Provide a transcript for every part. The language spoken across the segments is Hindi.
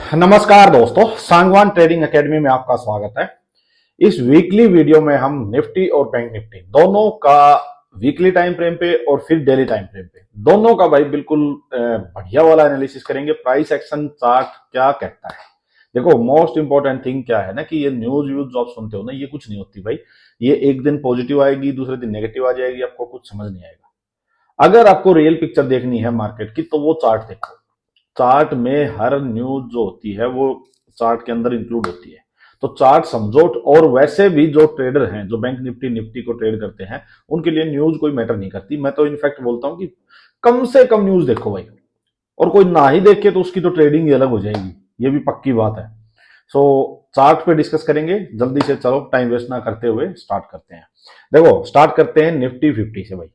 नमस्कार दोस्तों, सांगवान ट्रेडिंग एकेडमी में आपका स्वागत है। इस वीकली वीडियो में हम निफ्टी और बैंक निफ्टी दोनों का वीकली टाइम फ्रेम पे और फिर डेली टाइम फ्रेम पे दोनों का भाई बिल्कुल बढ़िया वाला एनालिसिस करेंगे। प्राइस एक्शन चार्ट क्या कहता है। देखो, मोस्ट इंपॉर्टेंट थिंग क्या है ना कि ये न्यूज व्यूज जो आप सुनते हो ना, ये कुछ नहीं होती भाई। ये एक दिन पॉजिटिव आएगी, दूसरे दिन नेगेटिव आ जाएगी, आपको कुछ समझ नहीं आएगा। अगर आपको रियल पिक्चर देखनी है मार्केट की तो वो चार्ट देखो। चार्ट में हर न्यूज जो होती है वो चार्ट के अंदर इंक्लूड होती है। तो चार्ट समझो। और वैसे भी जो ट्रेडर हैं, जो बैंक निफ्टी निफ्टी को ट्रेड करते हैं, उनके लिए न्यूज कोई मैटर नहीं करती। मैं तो इनफैक्ट बोलता हूं कि कम से कम न्यूज देखो भाई। और कोई ना ही देखे तो उसकी तो ट्रेडिंग ही अलग हो जाएगी, ये भी पक्की बात है। सो चार्ट पे डिस्कस करेंगे जल्दी से। चलो टाइम वेस्ट ना करते हुए स्टार्ट करते हैं। देखो, स्टार्ट करते हैं निफ्टी 50 से भाई।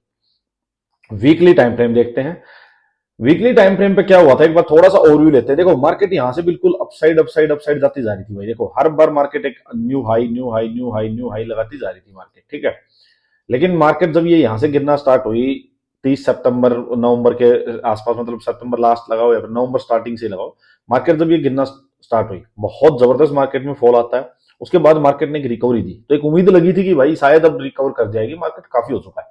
वीकली टाइम फ्रेम देखते हैं। वीकली टाइम फ्रेम पे क्या हुआ था, एक बार थोड़ा सा ओवरव्यू लेते हैं। देखो, मार्केट यहां से बिल्कुल अपसाइड अपसाइड अपसाइड जाती जा रही थी भाई। देखो, हर बार मार्केट एक new high new high new high new high लगाती जा रही थी मार्केट, ठीक है। लेकिन मार्केट जब ये यहां से गिरना स्टार्ट हुई 30 सितंबर नवंबर के आसपास, मतलब सितंबर लास्ट लगाओ या फिर नवंबर स्टार्टिंग से लगाओ, मार्केट जब ये गिरना स्टार्ट हुई, बहुत जबरदस्त मार्केट में फॉल आता है। उसके बाद मार्केट ने एक रिकवरी दी, तो एक उम्मीद लगी थी कि भाई शायद अब रिकवर कर जाएगी, मार्केट काफी हो चुका है।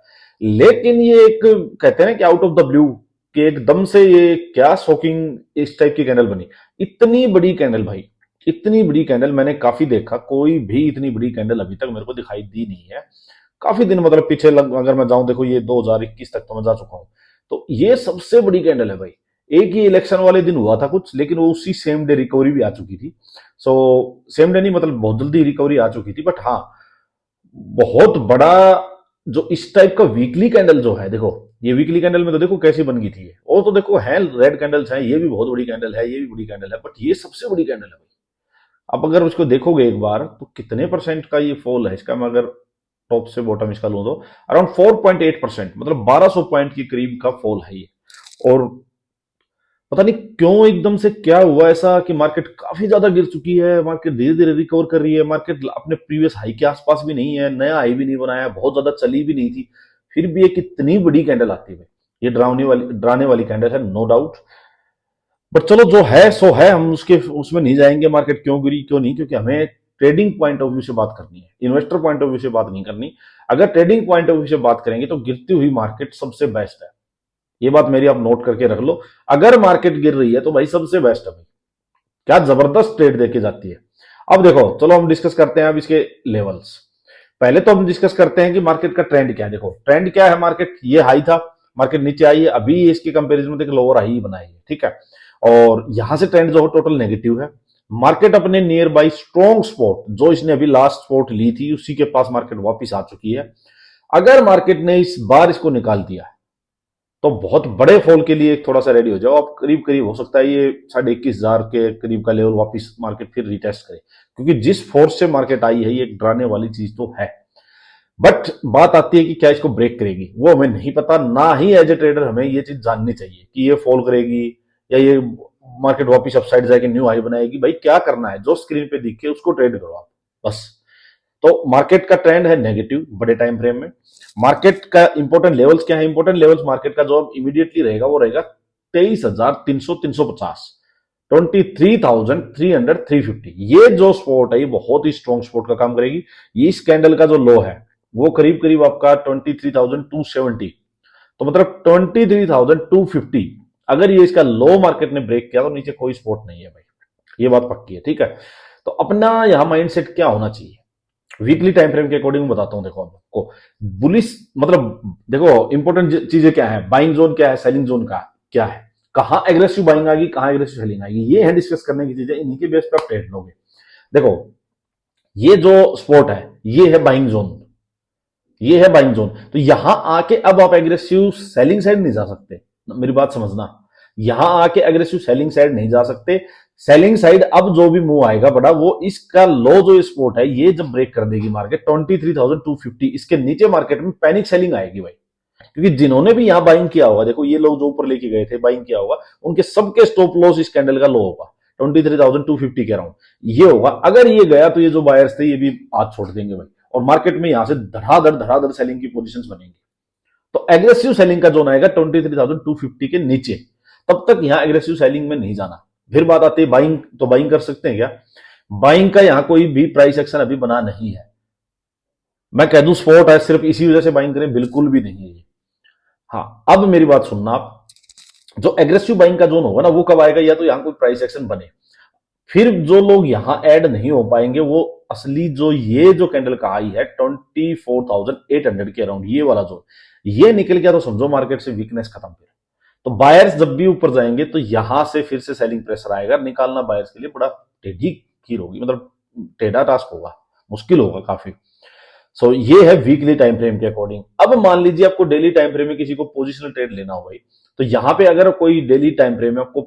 लेकिन ये एक कहते हैं ना कि आउट ऑफ द ब्लू कि एकदम से ये क्या शॉकिंग इस टाइप की कैंडल बनी। इतनी बड़ी कैंडल भाई, इतनी बड़ी कैंडल मैंने काफी देखा, कोई भी इतनी बड़ी कैंडल अभी तक मेरे को दिखाई दी नहीं है। काफी दिन, मतलब पीछे अगर मैं जाऊं, देखो ये 2021 तक तो मैं जा चुका हूं। तो ये सबसे बड़ी कैंडल है भाई। एक ही इलेक्शन वाले दिन हुआ था कुछ, लेकिन वो उसी सेम डे रिकवरी भी आ चुकी थी। सो सेम डे नहीं, मतलब बहुत जल्दी रिकवरी आ चुकी थी। बट हाँ, बहुत बड़ा जो इस टाइप का वीकली कैंडल जो है, देखो ये वीकली कैंडल में तो देखो कैसी बन गई थी ये। और तो देखो है रेड कैंडल्स हैं, ये भी बहुत बड़ी कैंडल है, ये भी बड़ी कैंडल है, बट ये सबसे बड़ी कैंडल है भाई। अब अगर उसको देखोगे एक बार तो कितने परसेंट का ये फॉल है इसका, मैं अगर टॉप से बॉटम इसका लूं तो अराउंड 4.8%, मतलब 1200 पॉइंट के करीब का फॉल है ये। और पता नहीं क्यों एकदम से क्या हुआ ऐसा कि मार्केट काफी ज्यादा गिर चुकी है, मार्केट धीरे धीरे रिकवर कर रही है। मार्केट अपने प्रीवियस हाई के आसपास भी नहीं है, नया हाई भी नहीं बनाया, बहुत ज्यादा चली भी नहीं थी, फिर भी एक इतनी बड़ी कैंडल आती है। ये डराने वाली कैंडल है, नो डाउट। बट चलो जो है सो है, हम उसके उसमें नहीं जाएंगे मार्केट क्यों गिरी क्यों नहीं, क्योंकि हमें ट्रेडिंग पॉइंट ऑफ व्यू से बात करनी है, इन्वेस्टर पॉइंट ऑफ व्यू से बात नहीं करनी। अगर ट्रेडिंग पॉइंट ऑफ व्यू से बात करेंगे तो गिरती हुई मार्केट सबसे बेस्ट है। ये बात मेरी आप नोट करके रख लो। अगर मार्केट गिर रही है तो भाई सबसे बेस्ट है भाई, क्या जबरदस्त ट्रेड देके जाती है। अब देखो, चलो हम डिस्कस करते हैं अब इसके लेवल्स। पहले तो हम डिस्कस करते हैं कि मार्केट का ट्रेंड क्या है। देखो ट्रेंड क्या है, मार्केट ये हाई था, मार्केट नीचे आई है, अभी इसके कंपैरिजन में देखो लोअर हाई बनाई है, ठीक है। और यहां से ट्रेंड जो है टोटल नेगेटिव है। मार्केट अपने नियर बाई स्ट्रॉन्ग स्पॉट जो इसने अभी लास्ट स्पॉट ली थी उसी के पास मार्केट वापिस आ चुकी है। अगर मार्केट ने इस बार इसको निकाल दिया तो बहुत बड़े फॉल के लिए थोड़ा सा रेडी हो जाओ। अब करीब करीब हो सकता है ये 21,500 के करीब का लेवल वापस मार्केट फिर रिटेस्ट करे, क्योंकि जिस फोर्स से मार्केट आई है ये एक डराने वाली चीज तो है। बट बात आती है कि क्या इसको ब्रेक करेगी, वो हमें नहीं पता। ना ही एज ए ट्रेडर हमें ये चीज जाननी चाहिए कि ये फॉल करेगी या ये मार्केट वापस अपसाइड जाके न्यू हाई बनाएगी। भाई क्या करना है, जो स्क्रीन पे दिखे उसको ट्रेड करो आप बस। तो मार्केट का ट्रेंड है नेगेटिव बड़े टाइम फ्रेम में। मार्केट का इंपॉर्टेंट लेवल्स क्या है, इंपॉर्टेंट लेवल्स मार्केट का जो अब इमीडिएटली रहेगा वो रहेगा 23,300 23,300 350। ये जो स्पोर्ट है ये बहुत ही स्ट्रॉन्ग स्पोर्ट का काम करेगी। ये इस कैंडल का जो लो है वो करीब करीब आपका 23,270, तो मतलब 23,250। अगर ये इसका लो मार्केट ने ब्रेक किया तो नीचे कोई सपोर्ट नहीं है भाई, ये बात पक्की है, ठीक है। तो अपना यहां माइंडसेट क्या होना चाहिए वीकली टाइम फ्रेम के अकॉर्डिंग बताता हूं। देखो आपको बुलिश, मतलब देखो इंपॉर्टेंट चीजें क्या है, बाइंग जोन क्या है, सेलिंग जोन का क्या है, कहां एग्रेसिव बाइंग आएगी, कहां एग्रेसिव सेलिंग आएगी, ये है डिस्कस करने की चीजें। इन्हीं के बेस पे आप ट्रेड लोगे। देखो ये जो स्पॉट है ये है बाइंग जोन, ये है बाइंग जोन। तो यहां आके अब आप एग्रेसिव सेलिंग साइड नहीं जा सकते, मेरी बात समझना। यहां आके एग्रेसिव सेलिंग साइड नहीं जा सकते। सेलिंग साइड अब जो भी मूव आएगा बड़ा, वो इसका लो जो स्पोर्ट है ये जब ब्रेक कर देगी मार्केट 23,250, इसके नीचे मार्केट में पैनिक सेलिंग आएगी भाई। क्योंकि जिन्होंने भी यहां बाइंग किया होगा, देखो ये लोग जो ऊपर लेके गए थे बाइंग किया होगा, उनके सबके स्टॉप लॉस इस कैंडल का लो होगा 23,250 के अराउंड ये होगा। अगर ये गया तो ये जो बायर्स थे ये भी हाथ छोड़ देंगे भाई, और मार्केट में यहां से धड़ाधड़ सेलिंग की पोजीशंस बनेंगी। तो एग्रेसिव सेलिंग का जोन आएगा 23,250 के नीचे, तब तक यहां एग्रेसिव सेलिंग में नहीं जाना। फिर बात आती है बाइंग, तो बाइंग कर सकते हैं क्या? बाइंग का यहां कोई भी प्राइस एक्शन अभी बना नहीं है। मैं कह दूं स्पॉट है सिर्फ इसी वजह से बाइंग करें, बिल्कुल भी नहीं है ये। हाँ, अब मेरी बात सुनना आप, जो एग्रेसिव बाइंग का जोन होगा ना वो कब आएगा? या तो यहां कोई प्राइस एक्शन बने, फिर जो लोग यहां ऐड नहीं हो पाएंगे वो असली जो ये जो कैंडल का हाई है 24,800 के अराउंड, ये वाला जोन ये निकल गया तो समझो मार्केट से वीकनेस खत्म। फिर तो बायर्स जब भी ऊपर जाएंगे तो यहां से फिर से सेलिंग प्रेशर आएगा, निकालना बायर्स के लिए बड़ा टेढ़ी खीर होगी, मतलब टेढ़ा टास्क होगा, मुश्किल होगा काफी। सो ये है वीकली टाइम फ्रेम के अकॉर्डिंग। अब मान लीजिए आपको डेली टाइम फ्रेम में किसी को पोजिशनल ट्रेड लेना हो भाई, तो यहां पे अगर कोई डेली टाइम फ्रेम में आपको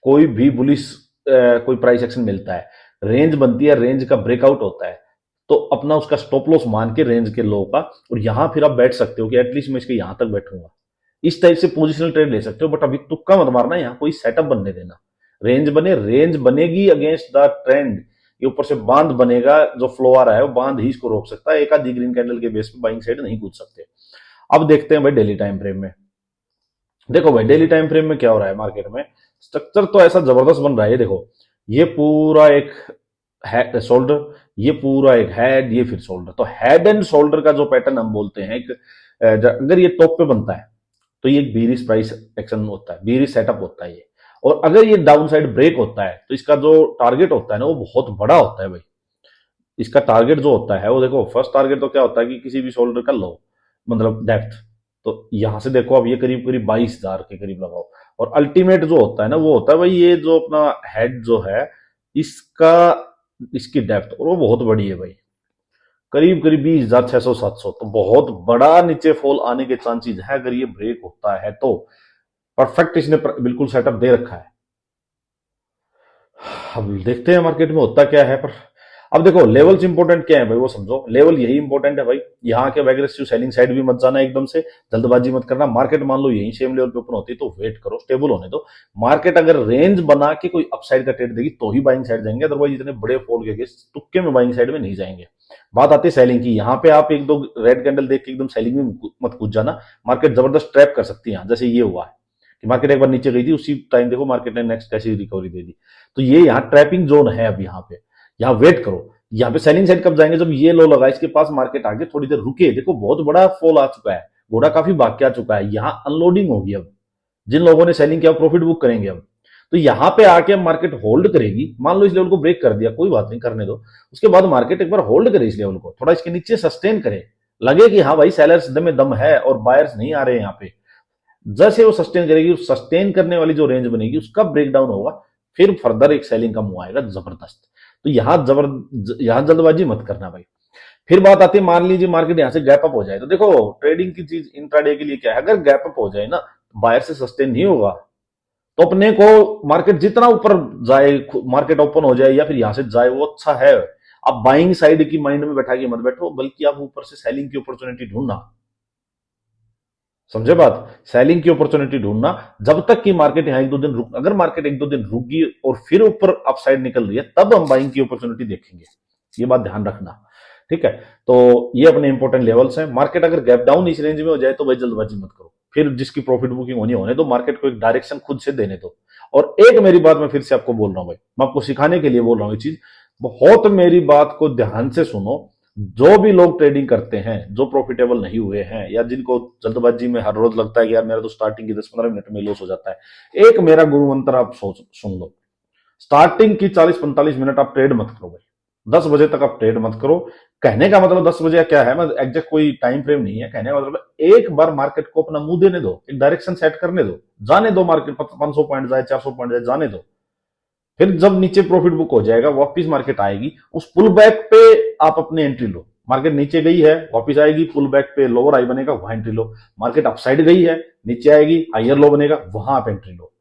कोई भी बुलिश कोई प्राइस एक्शन मिलता है, रेंज बनती है, रेंज का ब्रेकआउट होता है, तो अपना उसका स्टॉप लॉस मान के रेंज के लो का, और यहां फिर आप बैठ सकते हो कि एटलीस्ट मैं इसके यहां तक बैठूंगा, इस टाइप से पोजिशनल ट्रेड ले सकते हो। बट अभी तुक्का मत मारना, यहां कोई सेटअप बनने देना। रेंज बने, रेंज बनेगी अगेंस्ट द ट्रेंड, ये ऊपर से बांध बनेगा, जो फ्लो आ रहा है वो बांध ही इसको रोक सकता है, एक आधी ग्रीन कैंडल के बेस पे बाइंग साइड नहीं कूद सकते। अब देखते हैं भाई डेली टाइम फ्रेम में। देखो भाई डेली टाइम फ्रेम में क्या हो रहा है मार्केट में, स्ट्रक्चर तो ऐसा जबरदस्त बन रहा है। देखो ये पूरा एक शोल्डर, ये पूरा एक हेड, ये फिर शोल्डर। तो हेड एंड शोल्डर का जो पैटर्न हम बोलते हैं, अगर ये टॉप पे बनता है तो ये एक बीरिश प्राइस एक्शन होता है, बीरिश सेटअप होता है ये। और अगर ये डाउन साइड ब्रेक होता है तो इसका जो टारगेट होता है ना वो बहुत बड़ा होता है भाई। इसका टारगेट जो होता है वो देखो, फर्स्ट टारगेट तो क्या होता है कि किसी भी शोल्डर का लो, मतलब डेप्थ, तो यहां से देखो अब ये करीब करीब 22,000 के करीब लगाओ। और अल्टीमेट जो होता है ना वो होता है भाई ये जो अपना हेड जो है इसका, इसकी डेप्थ, और वो बहुत बड़ी है भाई, करीब करीब 20,600-700। तो बहुत बड़ा नीचे फॉल आने के चांसेस है अगर ये ब्रेक होता है तो। परफेक्ट इसने बिल्कुल सेटअप दे रखा है। अब देखते हैं मार्केट में होता क्या है। पर अब देखो लेवल्स इंपॉर्टेंट क्या है भाई वो समझो, लेवल यही इंपॉर्टेंट है भाई। यहाँ के एग्रेसिव सेलिंग साइड भी मत जाना, एकदम से जल्दबाजी मत करना। मार्केट मान लो यही सेम लेवल पे ओपन होती है तो वेट करो, स्टेबल होने दो। मार्केट अगर रेंज बना के कोई अपसाइड का ट्रेड देगी तो ही बाइंग साइड जाएंगे, अदरवाइज इतने बड़े फॉल के केस तुक्के में बाइंग साइड में नहीं जाएंगे। बात आती है सेलिंग की, यहाँ पे आप एक दो रेड कैंडल देख के एकदम सेलिंग में मत कूद जाना। मार्केट जबरदस्त ट्रैप कर सकती है, जैसे ये हुआ है कि मार्केट एक बार नीचे गई थी, उसी टाइम देखो मार्केट ने नेक्स्ट कैसी रिकवरी दे दी। तो ये यहाँ ट्रैपिंग जोन है। अब यहाँ पे, यहाँ वेट करो, यहाँ पे सेलिंग साइड कब जाएंगे, जब ये लो लगा इसके पास मार्केट आगे थोड़ी देर रुके। देखो बहुत बड़ा फॉल आ चुका है, घोड़ा काफी भाग के आ चुका है, यहाँ अनलोडिंग होगी। अब जिन लोगों ने सेलिंग किया प्रॉफिट बुक करेंगे। अब तो यहाँ पे आके मार्केट होल्ड करेगी, मान लो इस लेवल को ब्रेक कर दिया, कोई बात नहीं, करने दो। उसके बाद मार्केट एक बार होल्ड करे इस लेवल को, थोड़ा इसके नीचे सस्टेन करे, लगे कि हाँ भाई सेलर्स में दम है और बायर्स नहीं आ रहे हैं यहाँ पे। जैसे वो सस्टेन करेगी, उस सस्टेन करने वाली जो रेंज बनेगी उसका ब्रेकडाउन होगा, फिर फर्दर एक सेलिंग का मुंह आएगा जबरदस्त। तो यहां जल्दबाजी मत करना भाई। फिर बात आती है, मान लीजिए मार्केट यहां से गैप अप हो जाए, तो देखो ट्रेडिंग की चीज इंट्राडे के लिए क्या है, अगर गैप अप हो जाए ना बायर से सस्टेन नहीं होगा तो अपने को मार्केट जितना ऊपर जाए, मार्केट ओपन हो जाए या फिर यहां से जाए वो अच्छा है। आप बाइंग साइड की माइंड में बैठा के मत बैठो, बल्कि आप ऊपर से सेलिंग की अपॉर्चुनिटी ढूंढना। समझे बात, सेलिंग की अपॉर्चुनिटी ढूंढना जब तक कि मार्केट यहां एक दो दिन रुक, अगर मार्केट एक दो दिन रुक गई और फिर ऊपर अपसाइड निकल रही है तब हम बाइंग की अपॉर्चुनिटी देखेंगे। ये बात ध्यान रखना, ठीक है। तो ये अपने इंपॉर्टेंट लेवल्स हैं। मार्केट अगर गैप डाउन इस रेंज में हो जाए तो भाई जल्दबाजी मत करो, फिर जिसकी प्रॉफिट बुकिंग होनी होने दो, मार्केट को एक डायरेक्शन खुद से देने दो। और एक मेरी बात मैं फिर से आपको बोल रहा हूं भाई, मैं आपको सिखाने के लिए बोल रहा हूं ये चीज, बहुत मेरी बात को ध्यान से सुनो। जो भी लोग ट्रेडिंग करते हैं, जो प्रॉफिटेबल नहीं हुए हैं या जिनको जल्दबाजी में हर रोज लगता है कि यार मेरा तो स्टार्टिंग की 10-15 मिनट में लॉस हो जाता है, एक मेरा गुरु मंत्र आप सोच सुन लो। स्टार्टिंग की 40-45 मिनट आप ट्रेड मत करो भाई, 10 बजे तक आप ट्रेड मत करो। कहने का मतलब 10 बजे क्या है, मैं एग्जैक्ट कोई टाइम फ्रेम नहीं है, कहने का मतलब एक बार मार्केट को अपना मुंह देने दो, एक डायरेक्शन सेट करने दो, जाने दो मार्केट 500 पॉइंट जाए, 400 पॉइंट जाए, जाने दो। फिर जब नीचे प्रॉफिट बुक हो जाएगा, वापस मार्केट आएगी, उस पुल बैक पे आप अपनी एंट्री लो। मार्केट नीचे गई है, वापस आएगी, पुल बैक पे लोअर हाई बनेगा, वहां एंट्री लो। मार्केट अपसाइड गई है, नीचे आएगी, हायर लो बनेगा, वहां आप एंट्री लो।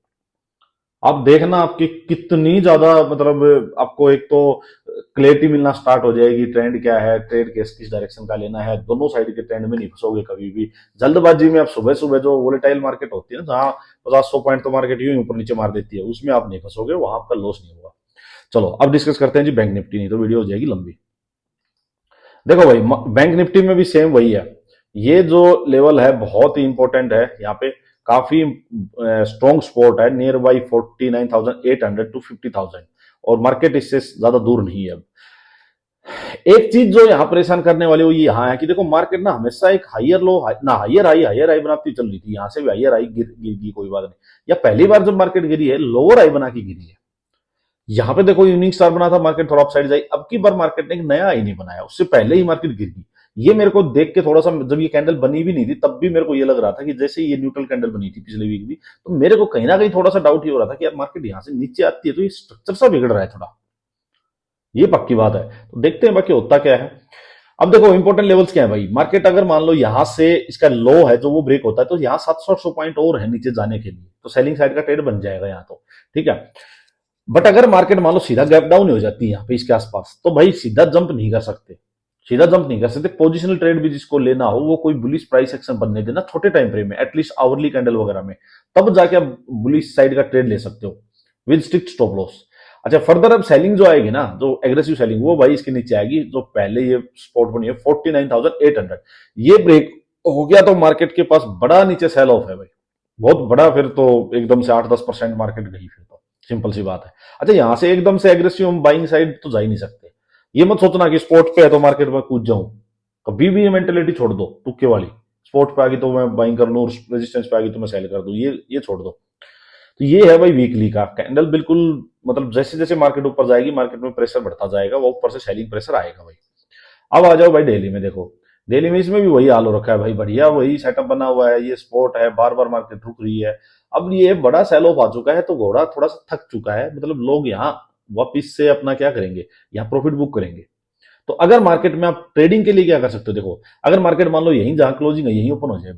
आप देखना आपकी कितनी ज्यादा, मतलब आपको एक तो क्लैरिटी मिलना स्टार्ट हो जाएगी, ट्रेंड क्या है, ट्रेड किस डायरेक्शन का लेना है। दोनों साइड के ट्रेंड में नहीं फंसोगे कभी भी। जल्दबाजी में आप सुबह सुबह जो वोलेटाइल मार्केट होती है ना, जहां 50-100 पॉइंट तो मार्केट यूं ऊपर नीचे मार देती है, उसमें आप नहीं फंसोगे, वहां आपका लॉस नहीं होगा। चलो अब डिस्कस करते हैं जी बैंक निफ्टी, नहीं तो वीडियो हो जाएगी लंबी। देखो भाई बैंक निफ्टी में भी सेम वही है, ये जो लेवल है बहुत ही इंपॉर्टेंट है यहाँ पे। काफी स्ट्रॉन्ग सपोर्ट है, नियर बाई 49,800 टू 50,000, और मार्केट इससे ज्यादा दूर नहीं है। अब एक चीज जो यहाँ परेशान करने वाली वो ये यहाँ है कि देखो मार्केट ना हमेशा एक हायर लो ना हायर हाई बनाती चल रही थी, यहाँ से भी हायर हाई गिर कोई बात नहीं, या पहली बार जब मार्केट गिरी है लोअर हाई बना के गिरी है। यहाँ पे देखो यूनिक स्टार बना था, मार्केट थोड़ा अपसाइड जाई, अब की बार मार्केट ने एक नया हाई नहीं बनाया, उससे पहले ही मार्केट गिर गई। ये मेरे को देख के थोड़ा सा, जब ये कैंडल बनी भी नहीं थी तब भी मेरे को ये लग रहा था कि जैसे ये न्यूट्रल कैंडल बनी थी पिछले वीक भी, तो मेरे को कहीं ना कहीं थोड़ा सा डाउट ये हो रहा था कि यार मार्केट यहाँ से नीचे आती है तो ये स्ट्रक्चर सा बिगड़ रहा है थोड़ा, ये पक्की बात है। तो देखते हैं बाकी होता क्या है। अब देखो इंपॉर्टेंट लेवल्स क्या है भाई, मार्केट अगर मान लो यहां से इसका लो है जो वो ब्रेक होता है तो यहाँ 700 पॉइंट और है नीचे जाने के लिए, तो सेलिंग साइड का ट्रेड बन जाएगा यहाँ तो, ठीक है। बट अगर मार्केट मान लो सीधा गैप डाउन हो जाती है यहाँ पे इसके आसपास, तो भाई सीधा जंप नहीं कर सकते, सीधा जंप नहीं कर सकते। पोजिशनल ट्रेड भी जिसको लेना हो वो कोई बुलिश प्राइस एक्शन बनने देना छोटे टाइम फ्रेम में, एटलीस्ट आवरली कैंडल वगैरह में, तब जाके आप बुलिश साइड का ट्रेड ले सकते हो विद स्ट्रिक्ट स्टॉप लॉस। अच्छा फर्दर अब सेलिंग जो आएगी ना, जो एग्रेसिव सेलिंग, वो भाई इसके नीचे आएगी, जो पहले ये स्पॉट बनी है 49,800, ये ब्रेक हो गया तो मार्केट के पास बड़ा नीचे सेल ऑफ है भाई, बहुत बड़ा, फिर तो एकदम से 8-10% मार्केट गई फिर तो, सिंपल सी बात है। अच्छा यहां से एकदम से एग्रेसिव हम बाइंग साइड तो जा ही नहीं सकते, ये मत सोचना कि स्पॉट पे है तो मार्केट में कूद जाऊं, कभी भी ये मेंटेलिटी छोड़ दो तुक्के वाली, स्पॉट पे आ गई तो मैं बाइंग कर लूं, रेजिस्टेंस पे आ गई तो मैं सेल कर दूं, ये छोड़ दो। तो ये है भाई वीकली का कैंडल, बिल्कुल मतलब जैसे जैसे मार्केट ऊपर जाएगी मार्केट में प्रेशर बढ़ता जाएगा, वो ऊपर से सेलिंग प्रेशर आएगा भाई। अब आ जाओ भाई डेली में, देखो डेली में इसमें भी वही हाल हो रखा है भाई, बढ़िया वही सेटअप बना हुआ है, ये स्पॉट है, बार बार मार्केट रुक रही है, अब ये बड़ा सेल ऑफ आ चुका है तो घोड़ा थोड़ा सा थक चुका है, मतलब लोग यहाँ वापिस से अपना क्या करेंगे, यहाँ प्रॉफिट बुक करेंगे। तो अगर मार्केट में आप ट्रेडिंग के लिए क्या कर सकते हो, देखो अगर मार्केट मान लो यहीं जहां क्लोजिंग है यहीं ओपन हो जाए,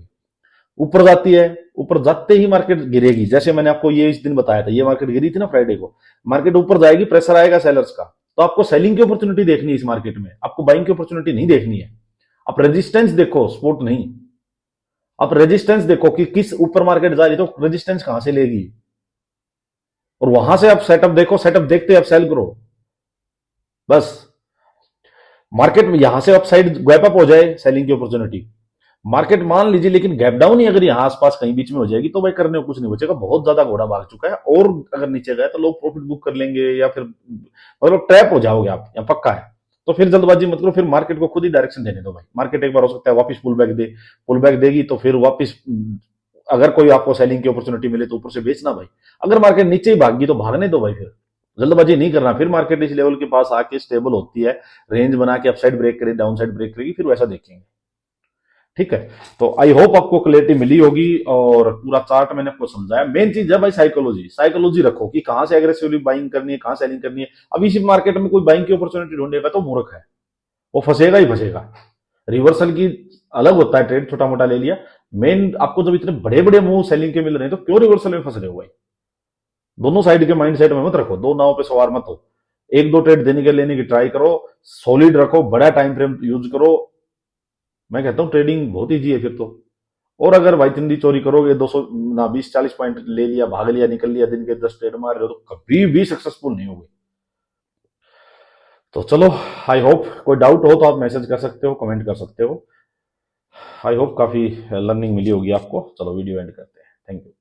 ऊपर जाती है, ऊपर जाते ही मार्केट गिरेगी, जैसे मैंने आपको ये इस दिन बताया था, ये मार्केट गिरी थी ना फ्राइडे को, मार्केट ऊपर जाएगी, प्रेशर आएगा सेलर्स का, तो आपको सेलिंग की अपॉर्चुनिटी देखनी है इस मार्केट में, आपको बाइंग की अपॉर्चुनिटी नहीं देखनी है। आप रेजिस्टेंस देखो, सपोर्ट नहीं, आप रेजिस्टेंस देखो कि किस ऊपर मार्केट जा रही, तो रेजिस्टेंस कहां से लेगी, और वहां से आप सेटअप देखो, सेटअप देखते आप सेल करो बस। मार्केट में यहां से अपसाइड गैप अप हो जाए, सेलिंग की अपॉर्चुनिटी, मार्केट मान लीजिए लेकिन गैप डाउन ही अगर यहां आसपास कहीं बीच में हो जाएगी तो भाई करने को कुछ नहीं बचेगा, बहुत ज्यादा घोड़ा भाग चुका है, और अगर नीचे गए तो लोग प्रॉफिट बुक कर लेंगे, या फिर मतलब ट्रैप हो जाओगे आप, या पक्का है। तो फिर जल्दबाजी मत करो, फिर मार्केट को खुद ही डायरेक्शन देने दो भाई, मार्केट एक बार हो सकता है वापस पुल बैक देगी तो फिर वापस अगर कोई आपको सेलिंग की अपॉर्चुनिटी मिले तो ऊपर से बेचना भाई, अगर मार्केट नीचे ही भागी तो भागने दो भाई, फिर जल्दबाजी नहीं करना, फिर मार्केट इस लेवल के पास आके स्टेबल होती है, रेंज बना के अपसाइड ब्रेक करे, डाउन साइड ब्रेक करेगी, फिर वैसा देखेंगे, ठीक है। तो आई होप आपको क्लैरिटी मिली होगी, और पूरा चार्ट मैंने आपको समझाया। मेन चीज है भाई साइकोलॉजी रखो कि कहां से एग्रेसिवली बाइंग करनी है, कहां सेलिंग करनी है। अब इसी मार्केट में कोई बाइंग की अपॉर्चुनिटी ढूंढेगा तो मूर्ख है, वो फंसेगा ही फंसेगा। रिवर्सल की अलग होता है ट्रेड, छोटा मोटा ले लिया, मेन आपको जब इतने बड़े बड़े मूव सेलिंग के मिल रहे हैं तो क्यों रिवर्सल में फंस रहे हो भाई। दोनों साइड के माइंडसेट में मत रखो, दो नाव पे सवार मत हो, एक दो ट्रेड देने के लेने की ट्राई करो, सॉलिड रखो, बड़ा टाइम फ्रेम यूज करो। मैं कहता हूं ट्रेडिंग बहुत ईजी है फिर तो। और अगर भाई तिंडी चोरी करोगे, 200 ना 20-40 पॉइंट ले लिया, भाग लिया, निकल लिया, दिन के 10 ट्रेड मार रहे हो, तो कभी भी सक्सेसफुल नहीं होगे। तो चलो, आई होप कोई डाउट हो तो आप मैसेज कर सकते हो, कमेंट कर सकते हो। आई होप काफी लर्निंग मिली होगी आपको। चलो वीडियो एंड करते हैं, थैंक यू।